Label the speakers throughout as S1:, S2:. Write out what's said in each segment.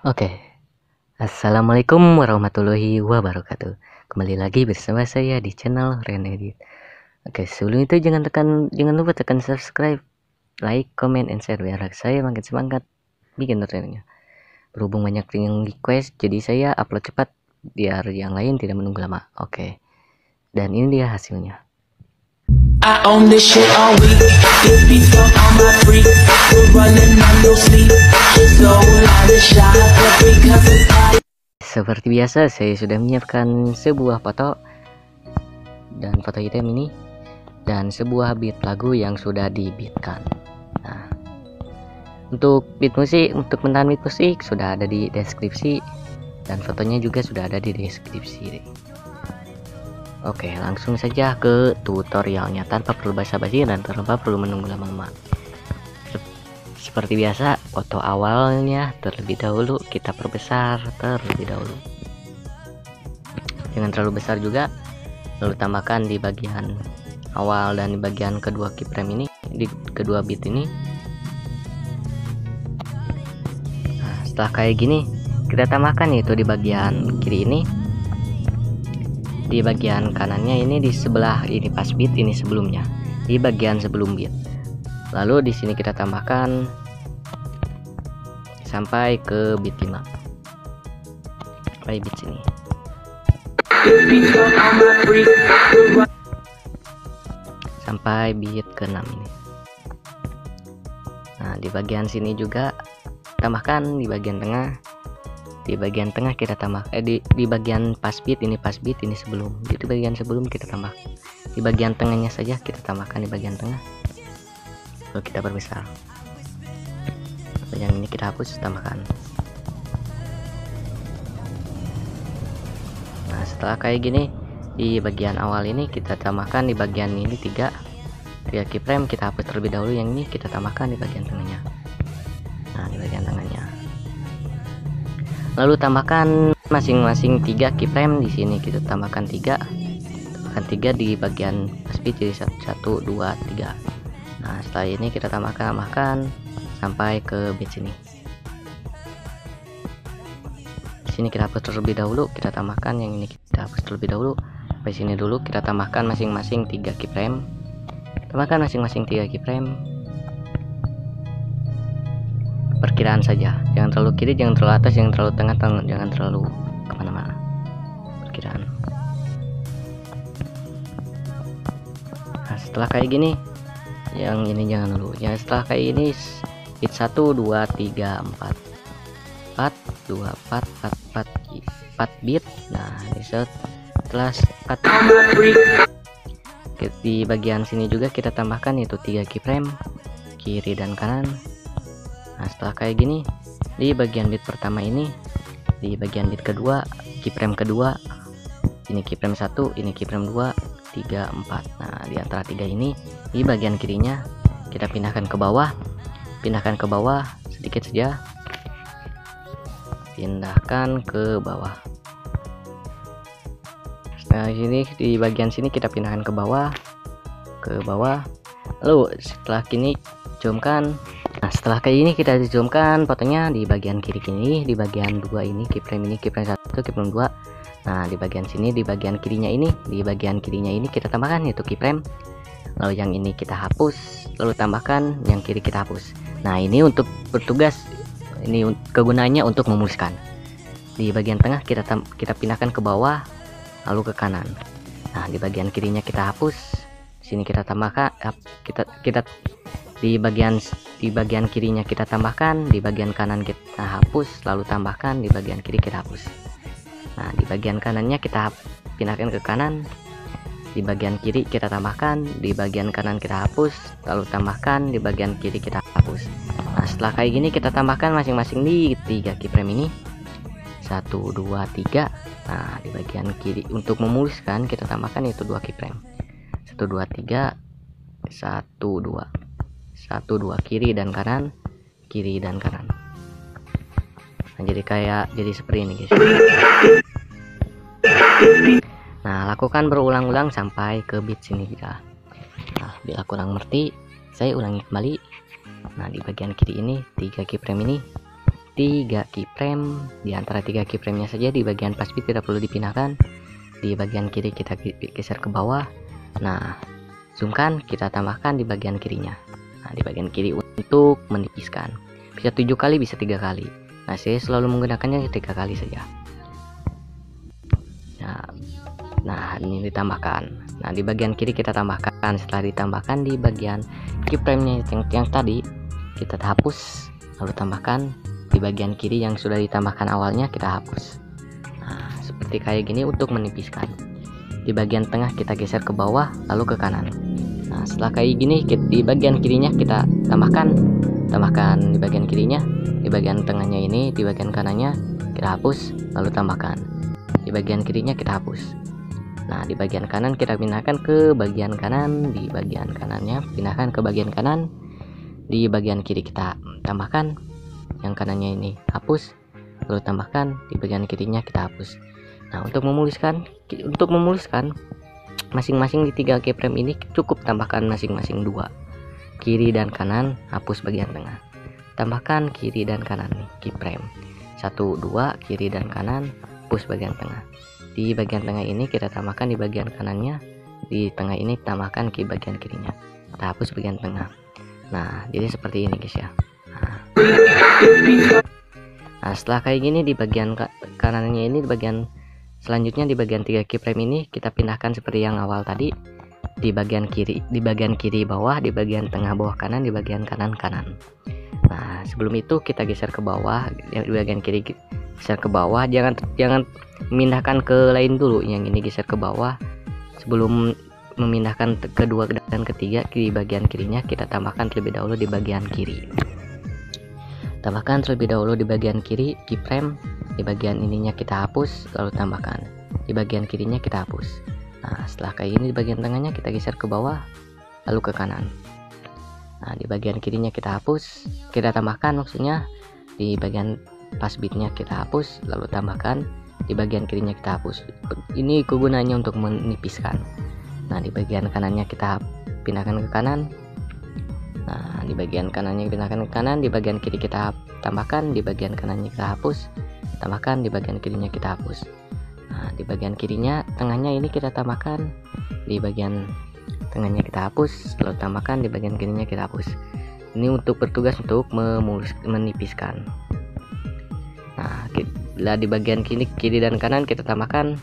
S1: Oke, Assalamualaikum warahmatullahi wabarakatuh. Kembali lagi bersama saya di channel Renedit. Oke, sebelum itu jangan lupa tekan subscribe, like, comment, and share biar saya makin semangat bikin tutorialnya. Berhubung banyak yang request, jadi saya upload cepat biar yang lain tidak menunggu lama. Oke, dan ini dia hasilnya.
S2: I own this shit all week. This beats up on my freak. We're running on no sleep. So out of shot, but because it's hot.
S1: Seperti biasa, saya sudah menyiapkan sebuah foto dan foto item ini dan sebuah beat lagu yang sudah dibeatkan. Nah, untuk beat musik, untuk mentahan beat musik sudah ada di deskripsi dan fotonya juga sudah ada di deskripsi. Oke, langsung saja ke tutorialnya tanpa perlu basa-basi dan tanpa perlu menunggu lama-lama. Seperti biasa, foto awalnya terlebih dahulu kita perbesar terlebih dahulu. Jangan terlalu besar juga. Lalu tambahkan di bagian awal dan di bagian kedua keyframe ini, di kedua bit ini. Nah, setelah kayak gini, kita tambahkan yaitu di bagian kiri ini. Di bagian kanannya ini di sebelah ini pas beat, ini sebelumnya di bagian sebelum beat. Lalu di sini kita tambahkan sampai ke beat 5, sampai beat sini. Sampai beat ke-6 ini. Nah, di bagian sini juga tambahkan di bagian tengah. Di bagian tengah kita tambah di bagian pas beat ini sebelum. Di bagian sebelum kita tambah. Di bagian tengahnya saja kita tambahkan di bagian tengah. Lalu kita perbesar. Yang ini kita hapus, tambahkan. Nah, setelah kayak gini, di bagian awal ini kita tambahkan di bagian ini 3 keyframe, kita hapus terlebih dahulu. Yang ini kita tambahkan di bagian tengahnya. Nah, di bagian tengahnya. Lalu tambahkan masing-masing 3 keyframe di sini, kita tambahkan 3 di bagian speed, jadi 1 2 3. Nah, setelah ini kita tambahkan sampai ke beat sini. Di sini kita hapus terlebih dahulu, kita tambahkan yang ini kita hapus terlebih dahulu. Sampai sini dulu kita tambahkan masing-masing 3 keyframe. Tambahkan masing-masing 3 keyframe. Perkiraan saja, jangan terlalu kiri, jangan terlalu atas, jangan terlalu tengah, jangan terlalu kemana-mana. Perkiraan. Nah, setelah kayak gini, yang ini jangan dulu ya. Setelah kayak gini, beat 1 2 3 4 4 2 4 4 beat. Nah, ini setelah 4 di bagian sini juga kita tambahkan yaitu 3 keyframe kiri dan kanan. Nah, setelah kayak gini, di bagian beat pertama ini, di bagian beat kedua, keyframe kedua, ini keyframe 1, ini keyframe 2 3 4. Nah, di antara 3 ini, di bagian kirinya kita pindahkan ke bawah sedikit saja, pindahkan ke bawah. Nah, sini di bagian sini kita pindahkan ke bawah. Lalu setelah kini zoomkan. Nah, setelah kayak ini kita zoomkan fotonya di bagian kiri ini, di bagian 2 ini keyframe 1, keyframe 2. Nah, di bagian sini, di bagian kirinya ini, kita tambahkan yaitu keyframe. Lalu yang ini kita hapus, lalu tambahkan yang kiri kita hapus. Nah, ini untuk bertugas, ini kegunaannya untuk memuluskan. Di bagian tengah kita pindahkan ke bawah, lalu ke kanan. Nah, di bagian kirinya kita hapus. Sini kita tambahkan, kita di bagian kirinya kita tambahkan, di bagian kanan kita hapus, lalu tambahkan, di bagian kiri kita hapus. Nah, di bagian kanannya kita pindahkan ke kanan, di bagian kiri kita tambahkan, di bagian kanan kita hapus, lalu tambahkan, di bagian kiri kita hapus. Nah, setelah kayak gini kita tambahkan masing-masing di 3 keyframe ini 1 2 3. Nah, di bagian kiri untuk memuluskan kita tambahkan itu 2 keyframe 1 2 3 1 2 kiri dan kanan. Nah, jadi seperti ini guys. Nah, lakukan berulang-ulang sampai ke beat sini kita. Nah, bila kurang mengerti, saya ulangi kembali. Nah, di bagian kiri ini 3 keyframe ini 3 keyframe. Di antara 3 keyframe-nya saja di bagian pas bit tidak perlu dipindahkan. Di bagian kiri kita geser ke bawah. Nah, zoomkan, kita tambahkan di bagian kirinya. Nah, di bagian kiri untuk menipiskan. Bisa 7 kali, bisa 3 kali. Nah, saya selalu menggunakannya 3 kali saja. Nah, ini ditambahkan. Nah, di bagian kiri kita tambahkan. Setelah ditambahkan di bagian keyframe-nya yang tadi, kita hapus, lalu tambahkan di bagian kiri yang sudah ditambahkan awalnya, kita hapus. Nah, seperti kayak gini untuk menipiskan. Di bagian tengah kita geser ke bawah, lalu ke kanan. Nah, setelah kayak gini, di bagian kirinya kita tambahkan di bagian kirinya. Di bagian tengahnya ini, di bagian kanannya kita hapus, lalu tambahkan. Di bagian kirinya kita hapus. Nah, di bagian kanan kita pindahkan ke bagian kanan, di bagian kanannya pindahkan ke bagian kanan. Di bagian kiri kita tambahkan, yang kanannya ini hapus, lalu tambahkan, di bagian kirinya kita hapus. Nah, untuk memuluskan masing-masing di 3 keyframe ini cukup tambahkan masing-masing 2, kiri dan kanan, hapus bagian tengah. Tambahkan kiri dan kanan nih keyframe 1, 2, kiri dan kanan, hapus bagian tengah. Di bagian tengah ini kita tambahkan di bagian kanannya, di tengah ini tambahkan ke bagian kirinya, kita hapus bagian tengah. Nah, jadi seperti ini guys ya. Nah, setelah kayak gini, di bagian kanannya ini, di bagian selanjutnya di bagian 3 keyframe ini kita pindahkan seperti yang awal tadi. Di bagian kiri bawah, di bagian tengah bawah kanan, di bagian kanan. Nah, sebelum itu kita geser ke bawah, di bagian kiri geser ke bawah, jangan memindahkan ke lain dulu. Yang ini geser ke bawah sebelum memindahkan kedua dan ketiga. Di bagian kirinya kita tambahkan terlebih dahulu di bagian kiri. Tambahkan terlebih dahulu di bagian kiri keyframe. Di bagian ininya kita hapus, lalu tambahkan. Di bagian kirinya kita hapus. Nah, setelah kayak ini, di bagian tengahnya kita geser ke bawah, lalu ke kanan. Nah, di bagian kirinya kita hapus, kita tambahkan, maksudnya di bagian pas bitnya kita hapus, lalu tambahkan. Di bagian kirinya kita hapus. Ini kegunaannya untuk menipiskan. Nah, di bagian kanannya kita pindahkan ke kanan. Nah, di bagian kanannya pindahkan ke kanan, di bagian kiri kita tambahkan, di bagian kanannya kita hapus, tambahkan, di bagian kirinya kita hapus. Nah, di bagian kirinya, tengahnya ini kita tambahkan, di bagian tengahnya kita hapus, lalu tambahkan, di bagian kirinya kita hapus. Ini untuk bertugas untuk menipiskan. Nah, di bagian kiri dan kanan kita tambahkan,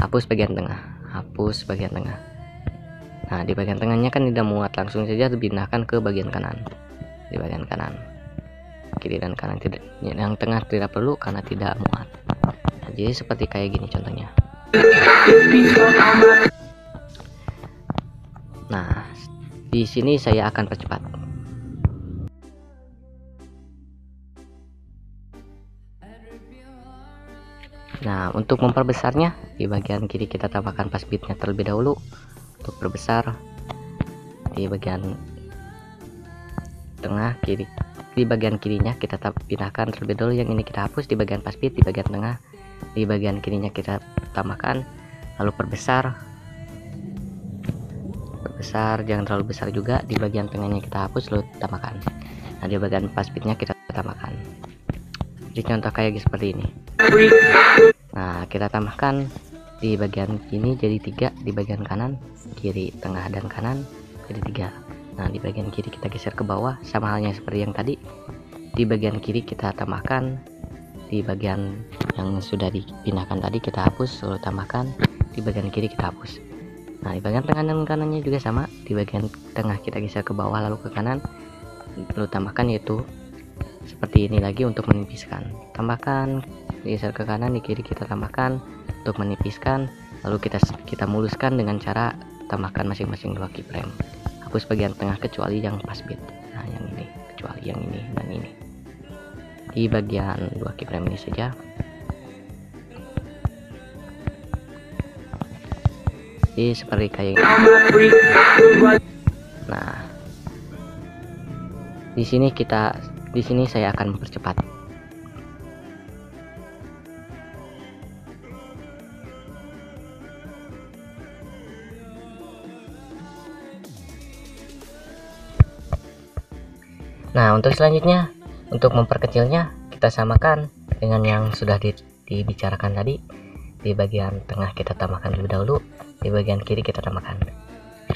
S1: hapus bagian tengah, hapus bagian tengah. Nah, di bagian tengahnya kan tidak muat, langsung saja dipindahkan ke bagian kanan. Di bagian kanan, kiri dan kanan tidak, yang tengah tidak perlu karena tidak muat. Nah, jadi seperti kayak gini contohnya. Nah, di sini saya akan percepat. Nah, untuk memperbesarnya, di bagian kiri kita tambahkan pas bitnya terlebih dahulu untuk perbesar. Di bagian tengah kiri, di bagian kirinya kita pindahkan terlebih dahulu, yang ini kita hapus. Di bagian pas bit, di bagian tengah, di bagian kirinya kita tambahkan, lalu perbesar, jangan terlalu besar juga. Di bagian tengahnya kita hapus, lalu tambahkan. Nah, di bagian pas bitnya kita tambahkan. Jadi contoh kayak seperti ini. Nah, kita tambahkan di bagian ini jadi 3, di bagian kanan, kiri, tengah, dan kanan jadi 3. Nah, di bagian kiri kita geser ke bawah, sama halnya seperti yang tadi. Di bagian kiri kita tambahkan, di bagian yang sudah dipindahkan tadi kita hapus, lalu tambahkan. Di bagian kiri kita hapus. Nah, di bagian tengah dan kanannya juga sama. Di bagian tengah kita geser ke bawah, lalu ke kanan, lalu tambahkan, yaitu seperti ini lagi untuk menipiskan. Tambahkan, geser ke kanan, di kiri kita tambahkan untuk menipiskan, lalu kita muluskan dengan cara tambahkan masing-masing 2 keyframe. Hapus bagian tengah kecuali yang pas bit. Nah, yang ini kecuali yang ini dan ini. Di bagian 2 keyframe ini saja. Jadi seperti kayak ini. Nah, di sini saya akan mempercepat. Nah, untuk selanjutnya, untuk memperkecilnya, kita samakan dengan yang sudah dibicarakan tadi. Di bagian tengah kita tambahkan lebih dahulu, di bagian kiri kita tambahkan.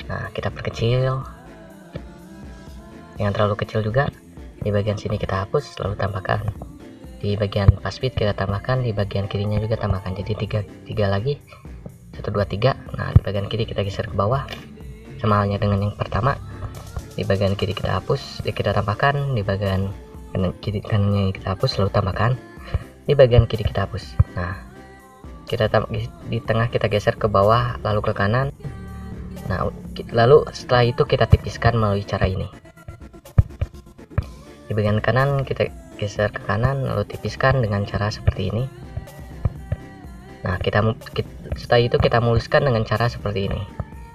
S1: Nah, kita perkecil. Yang terlalu kecil juga. Di bagian sini kita hapus, lalu tambahkan. Di bagian fast speed kita tambahkan, di bagian kirinya juga tambahkan. Jadi tiga lagi. 1 2 3. Nah, di bagian kiri kita geser ke bawah. Sama halnya dengan yang pertama. Di bagian kiri kita hapus, kita tambahkan. Di bagian kiri kanannya kita hapus, lalu tambahkan. Di bagian kiri kita hapus. Nah, di tengah kita geser ke bawah, lalu ke kanan. Nah, lalu setelah itu kita tipiskan melalui cara ini. Di bagian kanan kita geser ke kanan, lalu tipiskan dengan cara seperti ini. Nah, setelah itu kita muluskan dengan cara seperti ini.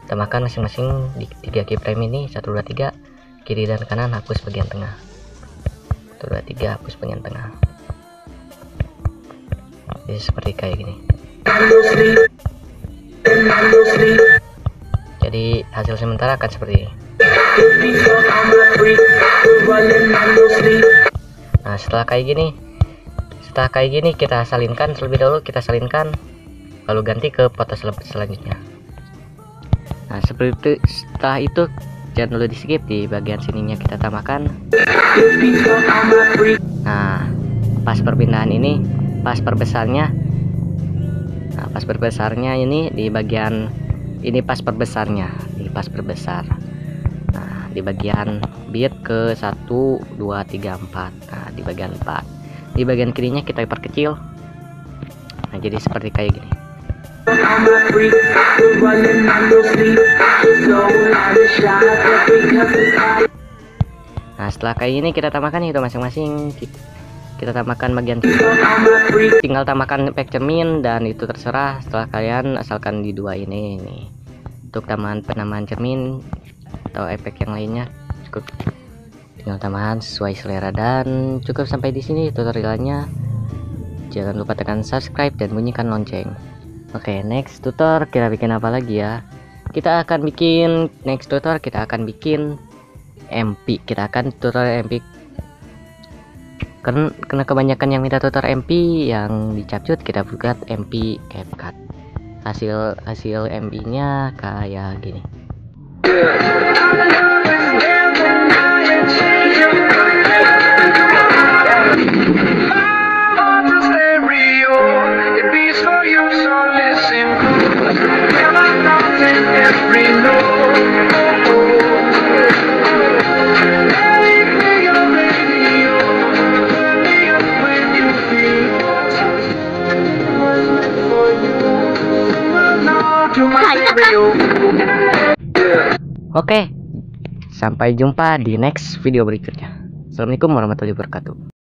S1: Tambahkan masing-masing di 3 keyframe ini, 1 2 3, kiri dan kanan, hapus bagian tengah. 1 2 3, hapus bagian tengah. Jadi seperti kayak gini. Jadi hasil sementara akan seperti ini. Nah, setelah kayak gini kita salinkan terlebih dahulu, lalu ganti ke foto selanjutnya. Nah, seperti itu. Setelah itu jangan dulu di skip, di bagian sininya kita tambahkan. Nah, pas perpindahan ini, pas perbesarnya. Nah, pas perbesarnya ini di bagian ini pas perbesarnya, Nah, di bagian bit ke 1 2 3 4. Nah, di bagian 4. Di bagian kirinya kita perkecil. Nah, jadi seperti kayak gini. Nah, setelah kayak gini kita tambahkan itu masing-masing. Kita tambahkan bagian tinggal tambahkan efek cermin, dan itu terserah setelah kalian, asalkan di dua ini nih. Untuk penambahan cermin atau efek yang lainnya cukup tinggal tambahan sesuai selera. Dan cukup sampai di sini tutorialnya. Jangan lupa tekan subscribe dan bunyikan lonceng. Oke, next tutor kita bikin apa lagi ya? Kita akan bikin MP. Kita akan tutorial MP. Karena kebanyakan yang minta tutor MP yang dicapcut, kita buat MP CapCut. Hasil MP nya kayak gini. Oke, sampai jumpa di next video berikutnya. Assalamualaikum warahmatullahi wabarakatuh.